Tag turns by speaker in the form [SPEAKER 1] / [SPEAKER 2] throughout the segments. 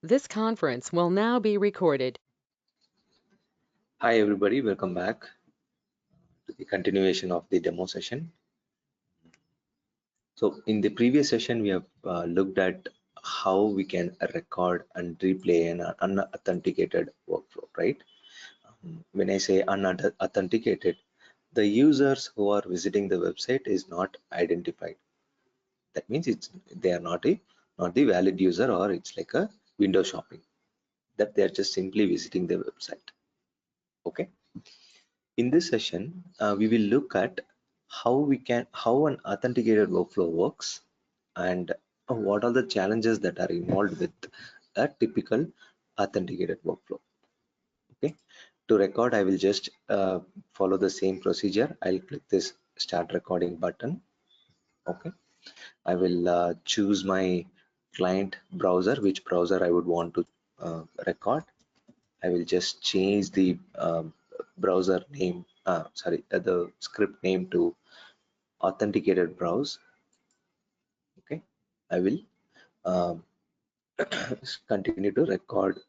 [SPEAKER 1] This conference will now be recorded.
[SPEAKER 2] Hi everybody, welcome back to the continuation of the demo session. So in the previous session, we have looked at how we can record and replay an unauthenticated workflow, right? When I say unauthenticated, the users who are visiting the website is not identified. That means they are not the valid user, or it's like a window shopping, that they are just simply visiting the website. Okay. In this session, we will look at how an authenticated workflow works, and what are the challenges that are involved with a typical authenticated workflow. Okay, to record, I will just follow the same procedure. I'll click this start recording button. Okay, I will choose my client browser, which browser I would want to record. I will just change the browser name, the script name to authenticated browse. Okay, I will um, continue to record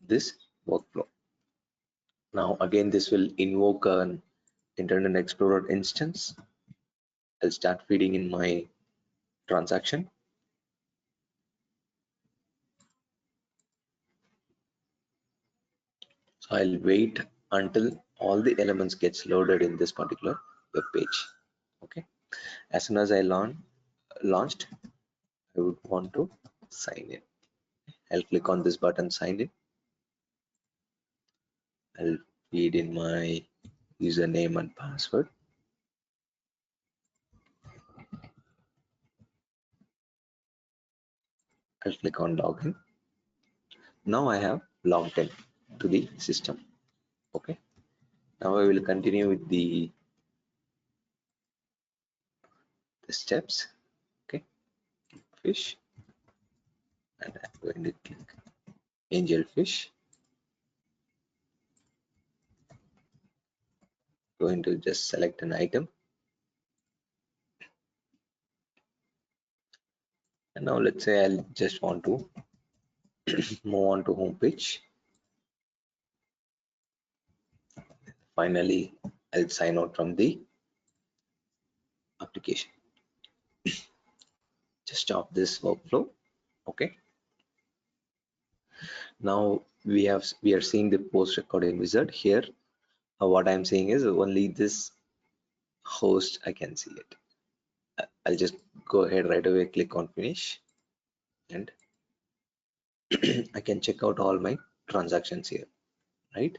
[SPEAKER 2] this workflow. Now again, this will invoke an Internet Explorer instance. I'll start feeding in my transaction. So I'll wait until all the elements gets loaded in this particular web page. Okay, as soon as I launched, I would want to sign in. I'll click on this button, sign in. I'll feed in my username and password. I'll click on login. Now I have logged in to the system. Okay. Now I will continue with the steps. Okay. Fish, and I'm going to click angel fish. Going to just select an item. And now let's say I'll just want to move on to home page. Finally, I'll sign out from the application. Just stop this workflow. Okay. Now we are seeing the post recording wizard here. What I'm seeing is only this host I can see it. I'll just go ahead right away, click on finish, and I can check out all my transactions here, right?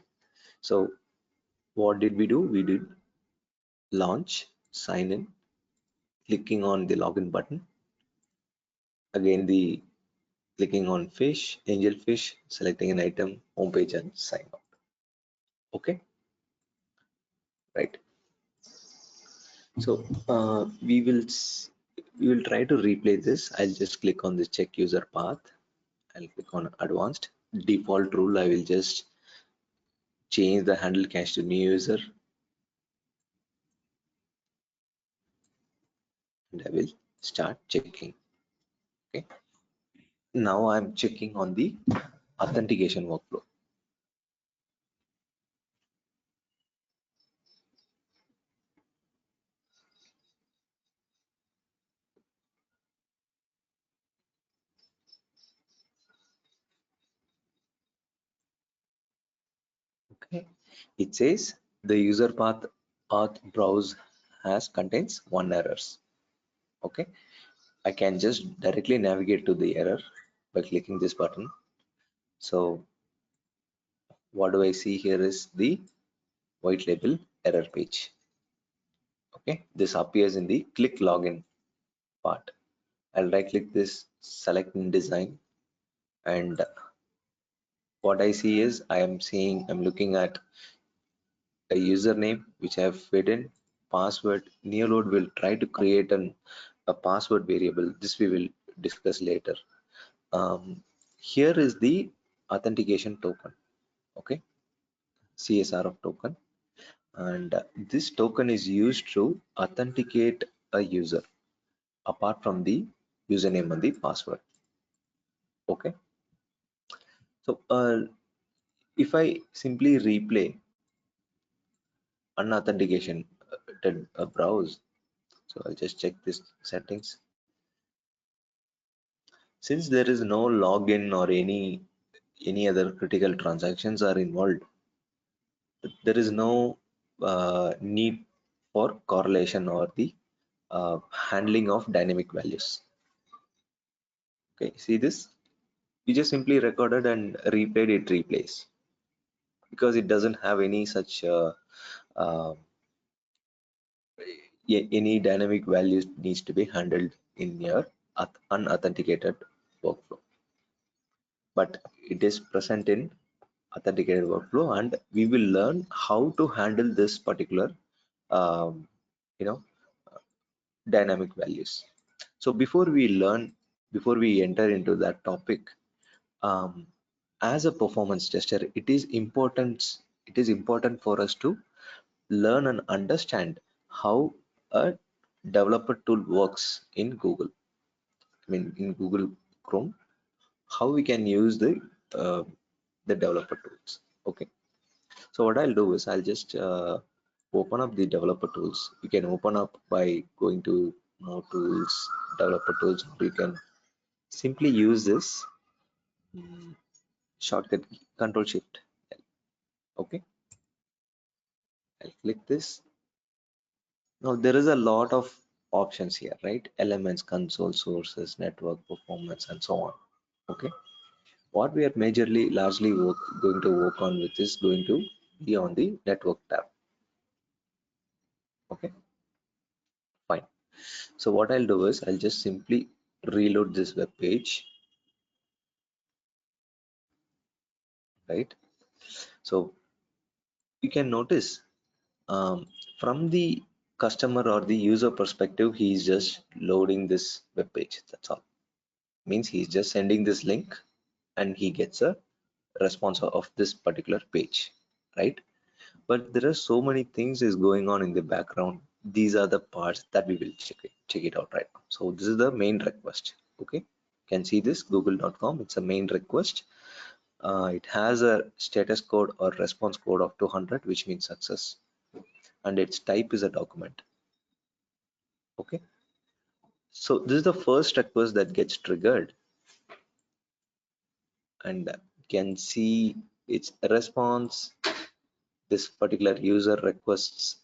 [SPEAKER 2] So what did we do? We did launch, sign in, clicking on the login button, again the clicking on fish, angel fish, selecting an item, homepage, and sign out. Okay, right. So we will try to replay this. I'll just click on the check user path. I'll click on advanced. Default rule, I will just change the handle cache to new user, and I will start checking. Okay, now I'm checking on the authentication workflow. Okay, it says the user path auth browse has contains one errors. Okay, I can just directly navigate to the error by clicking this button. So what do I see here is the white label error page. Okay, this appears in the click login part. I'll right click this, select in design, and what I see is I'm looking at a username which I have fed in, password. NeoLoad will try to create a password variable. This we will discuss later. Here is the authentication token. Okay, CSRF token, and this token is used to authenticate a user apart from the username and the password. Okay, So if I simply replay unauthentication browse, so I'll just check this settings. Since there is no login or any other critical transactions are involved, there is no need for correlation or the handling of dynamic values. Okay, see this? You just simply recorded and replayed it replays, because it doesn't have any such uh, any dynamic values needs to be handled in your unauthenticated workflow, but it is present in authenticated workflow, and we will learn how to handle this particular um, you know dynamic values. So before we enter into that topic, um, as a performance tester, it is important for us to learn and understand how a developer tool works in Google. I mean, in Google Chrome, how we can use uh, the developer tools. Okay, so what I'll do is I'll just open up the developer tools. You can open up by going to more tools, developer tools. You can simply use this shortcut key, Control Shift. Okay, I'll click this. Now there is a lot of options here, right? Elements, console, sources, network, performance, and so on. Okay, what we are largely going to work on with is going to be on the network tab. Okay, fine. So what I'll do is I'll just simply reload this web page, right? So you can notice, um, from the customer or the user perspective, he's just loading this web page. That's all. Means he's just sending this link and he gets a response of this particular page, right? But there are so many things is going on in the background. These are the parts that we will check it out right now. So this is the main request. Okay, you can see this google.com. It's a main request. It has a status code or response code of 200, which means success, and its type is a document. Okay, so this is the first request that gets triggered, and you can see its response. This particular user requests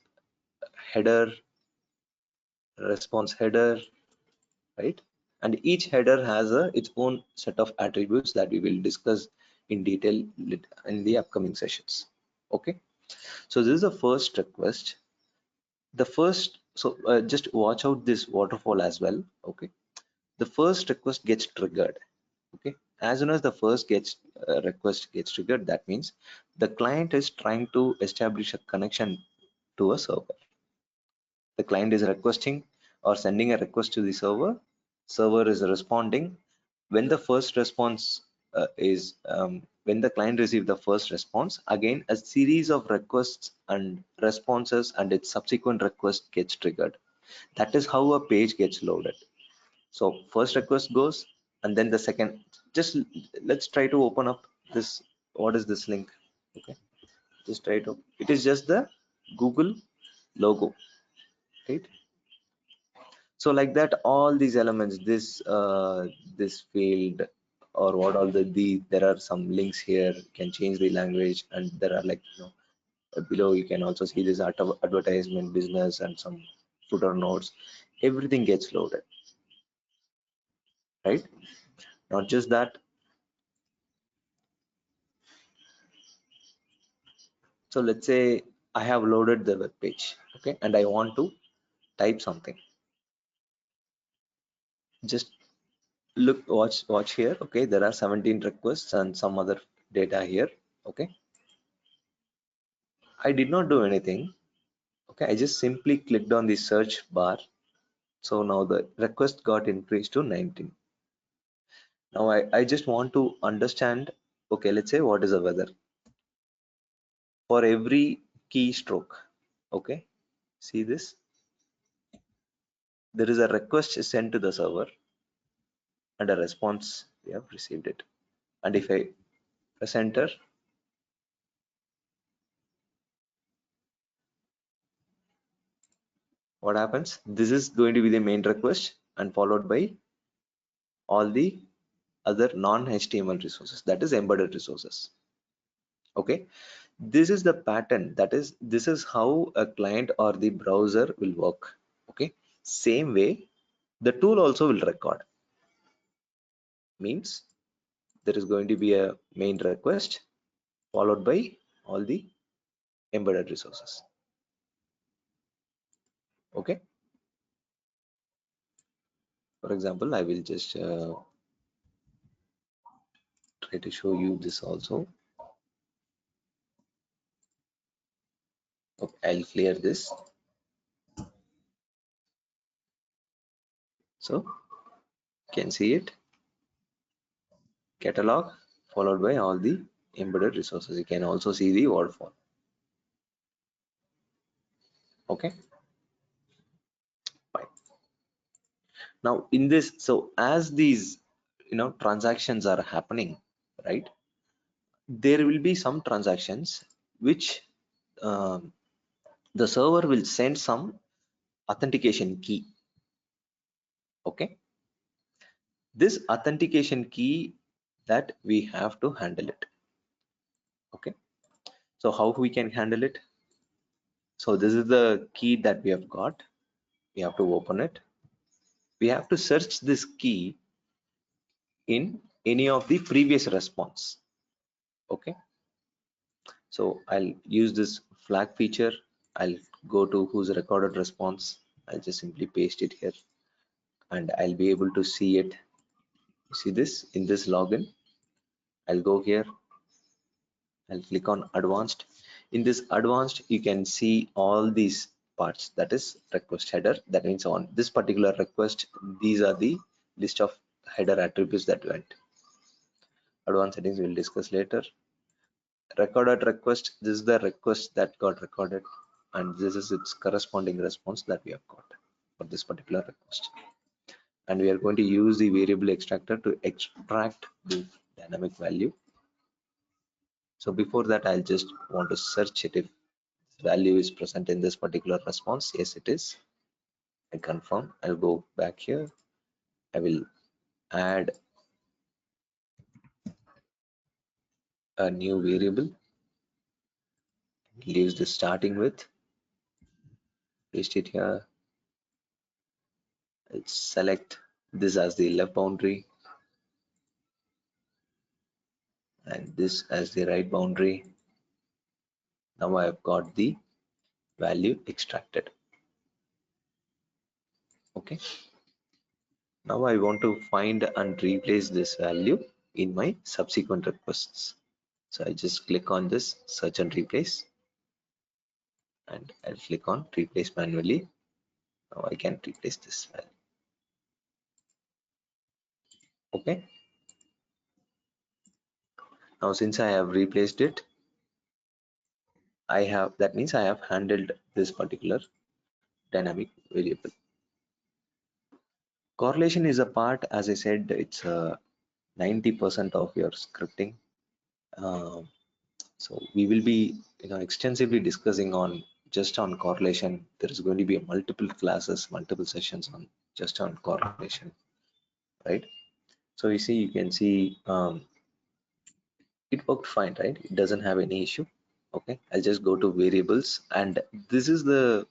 [SPEAKER 2] header, response header, right? And each header has its own set of attributes that we will discuss in detail in the upcoming sessions. Okay, so this is the first request. The first, so just watch out this waterfall as well. Okay, the first request gets triggered. Okay, as soon as the first request gets triggered, that means the client is trying to establish a connection to a server. The client is requesting or sending a request to the server is responding. When the first response is when the client receives the first response, again a series of requests and responses and its subsequent request gets triggered. That is how a page gets loaded. So first request goes, and then the second. Just let's try to open up this. What is this link? Okay, just try to, it is just the Google logo, right? So like that, all these elements, this field, or what all there are some links here. You can change the language, and there are, like, below you can also see this advertisement, business, and some footer notes. Everything gets loaded, right? Not just that. So let's say I have loaded the web page, okay, and I want to type something. Just watch here. Okay, there are 17 requests and some other data here. Okay, I did not do anything. Okay, I just simply clicked on the search bar. So now the request got increased to 19. Now I just want to understand, okay, let's say what is the weather. For every keystroke, okay, see this, there is a request sent to the server and a response, we have received it. And if I press enter. What happens? This is going to be the main request and followed by all the other non-HTML resources, that is embedded resources. Okay, this is the pattern, that is, this is how a client or the browser will work. Okay, same way the tool also will record. Means there is going to be a main request followed by all the embedded resources. Okay, for example, I will just try to show you this also. Okay, I'll clear this. So you can see it, catalog followed by all the embedded resources. You can also see the waterfall. Okay, fine. Now in this, so as these transactions are happening, right, there will be some transactions which um, the server will send some authentication key. Okay, this authentication key that we have to handle it. Okay, so how we can handle it? So this is the key that we have got. We have to open it. We have to search this key in any of the previous response. Okay, so I'll use this flag feature. I'll go to who's recorded response. I'll just simply paste it here and I'll be able to see it. See this in this login. I'll go here. I'll click on advanced. In this advanced, you can see all these parts, that is request header. That means on this particular request, these are the list of header attributes that went. Advanced settings we'll discuss later. Recorded request, this is the request that got recorded and this is its corresponding response that we have got for this particular request. And we are going to use the variable extractor to extract the dynamic value. So before that, I'll just want to search it if value is present in this particular response. Yes, it is. I confirm. I'll go back here. I will add a new variable. Leaves the starting with. Paste it here. I'll select this as the left boundary and this as the right boundary. Now I have got the value extracted. Okay. Now I want to find and replace this value in my subsequent requests. So I just click on this search and replace and I'll click on replace manually. Now I can replace this value. Okay. Now since I have replaced it, that means I have handled this particular dynamic variable. Correlation is a part, as I said, it's 90% of your scripting. So we will be extensively discussing on just on correlation. There is going to be multiple classes, multiple sessions on just on correlation, right? So you can see it worked fine, right? It doesn't have any issue. Okay, I'll just go to variables and this is the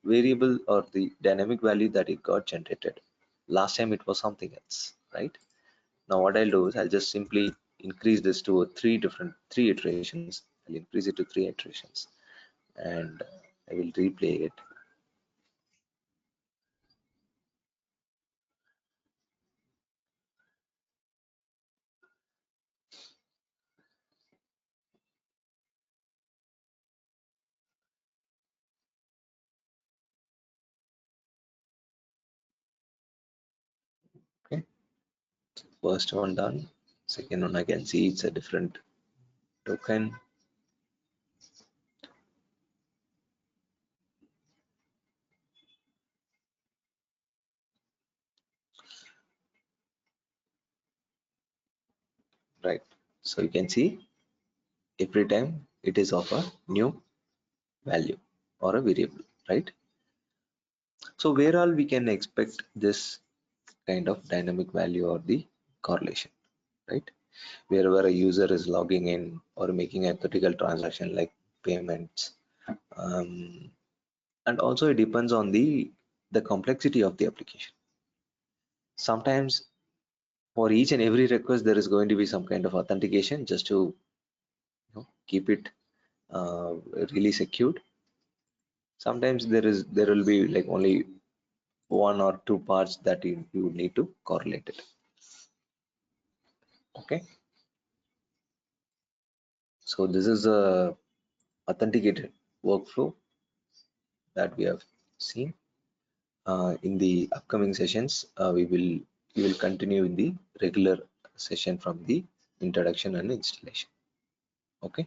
[SPEAKER 2] variable or the dynamic value that it got generated. Last time it was something else, right? Now what I'll do is I'll just simply increase this to three iterations. I'll increase it to 3 iterations and I will replay it. Okay, first one done. Second one I can see it's a different token. Right. So you can see every time it is of a new value or a variable, right? So where all we can expect this kind of dynamic value or the correlation, right? Wherever a user is logging in or making a critical transaction like payments, um, and also it depends on the complexity of the application. Sometimes for each and every request there is going to be some kind of authentication just to keep it really secured. Sometimes there will be like only one or two parts that you need to correlate it. Okay, so this is a authenticated workflow that we have seen. In the upcoming sessions, we will continue in the regular session from the introduction and installation. Okay.